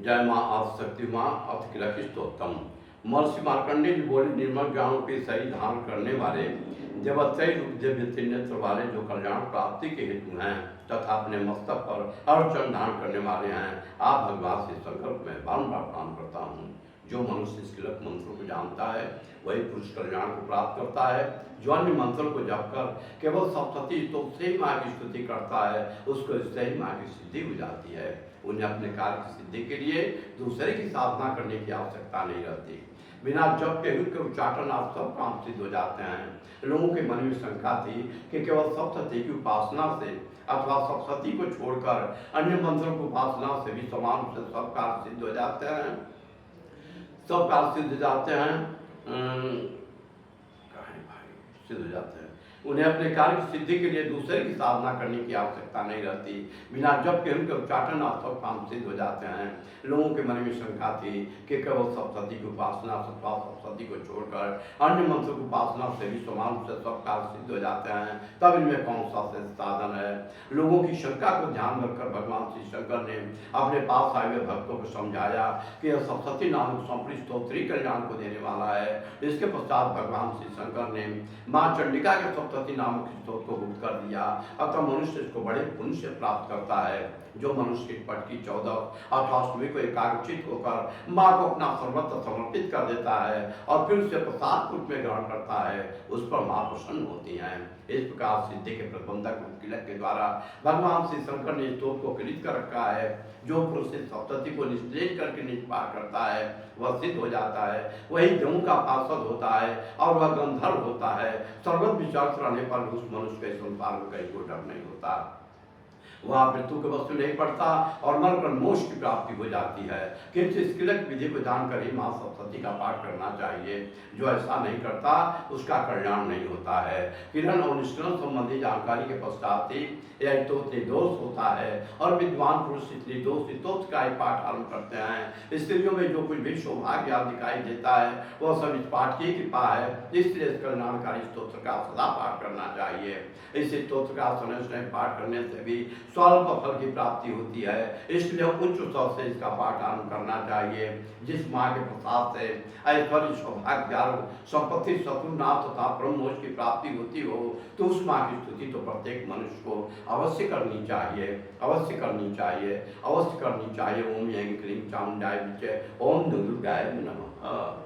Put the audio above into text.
जय माँ आदिशक्ति माँ अथ किलक स्तोत्रम। महर्षि मार्कंडेय जी बोले, निर्मल ज्ञानों के सही धारण करने वाले देवत्रय रूप दिव्य त्रिनेत्र वाले जो कल्याण प्राप्ति के हेतु हैं तथा अपने मस्तक पर अर्चन धारण करने वाले हैं, आप भगवान से संकल्प में बारंबार प्रणाम करता हूँ। जो मनुष्य इस किलक मंत्रों को जानता है वही पुरुष कल्याण को प्राप्त करता है। जो अन्य मंत्रों को जप कर केवल सप्तती तो से ही माँ की स्तुति करता है, उसको इससे ही माँ की सिद्धि हो जाती है। उन्हें अपने कार्य की सिद्धि के लिए दूसरे की साधना करने की आवश्यकता नहीं रहती। बिना जप के हुए उच्चाटन आप सब काम सिद्ध हो जाते हैं। लोगों के मन में शंका थी कि केवल सप्तती की उपासना से अथवा सप्तती को छोड़कर अन्य मंत्रों की उपासना से भी समान रूप से सब कार्य सिद्ध हो जाते हैं, सब कार्य सिद्ध हो जाते हैं। सिद्ध हो जाते हैं। उन्हें अपने कार्य की सिद्धि के लिए दूसरे की साधना करने की आवश्यकता नहीं रहती। बिना जप के उनके उच्चाटन आप सब काम सिद्ध हो जाते हैं। लोगों के मन में शंका थी कि केवल सप्तती की उपासना अथवा सप्तती को छोड़कर अन्य मंत्र की उपासना से भी समान रूप से सब कार्य सिद्ध हो जाते हैं, तब इनमें कौन सा श्रेष्ठ साधन है। लोगों की शंका को ध्यान रखकर भगवान श्री शंकर ने अपने पास आए हुए भक्तों को समझाया कि यह सप्तती नामक संपूर्ण स्तोत्र कल्याण को देने वाला है। इसके पश्चात भगवान श्री शंकर ने माँ चंडिका के सप्तती नामक स्तोत्र को गुप्त कर दिया। अतः मनुष्य इसको बड़े पुण्य से प्राप्त करता है। जो मनुष्य की पट की 14 अष्टमी को एकाग्रचित होकर माँ को अपना सर्वत्र समर्पित कर देता है और फिर उसे प्रसाद रूप में ग्रहण करता है, उस पर माँ प्रसन्न होती हैं। इस प्रकार सिद्धि के प्रबंधक किलक के द्वारा भगवान श्री शंकर ने स्तोत्र को किलित कर रखा है। जो पुरुष इस सप्तती को निश्चय करके निष्पार करता है वह सिद्ध हो जाता है, वही देवों का पार्षद होता है और वह गंधर्व होता है। सर्वत्र विचरत रहने पर उस मनुष्य के संसार में कहीं कोई डर नहीं होता, वह मृत्यु के वस्तु नहीं पड़ता और मरकर मोक्ष की प्राप्ति हो जाती है। किंतु इस किलक विधि को जानकर ही माँ सप्तती का पाठ करना चाहिए। जो ऐसा नहीं करता उसका कल्याण नहीं होता है। किरण और निष्करण संबंधी जानकारी के पश्चात ही यह स्तोत्र निर्दोष होता है और विद्वान पुरुष इस निर्दोष स्तोत्र का ही पाठ आरंभ करते हैं। स्त्रियों में जो कुछ भी सौभाग्य दिखाई देता है वह सब इस पाठ की कृपा है, इसलिए इस कल्याणकारी स्तोत्र का सदा पाठ करना चाहिए। इस स्तोत्र का समय पाठ करने से भी स्वल्प फल की प्राप्ति होती है, इसलिए उच्च स्वर से इसका पाठ आरंभ करना चाहिए। जिस माँ के प्रसाद से ऐश्वर्य सौभाग्य संपत्ति शत्रुनाथ तथा ब्रह्म मोक्ष की प्राप्ति होती हो तो उस माँ की स्तुति तो प्रत्येक मनुष्य को अवश्य करनी चाहिए, अवश्य करनी चाहिए, अवश्य करनी चाहिए। ओम ऐं क्लीं चामुंडाय विचे ओम दुर्गाय नमः।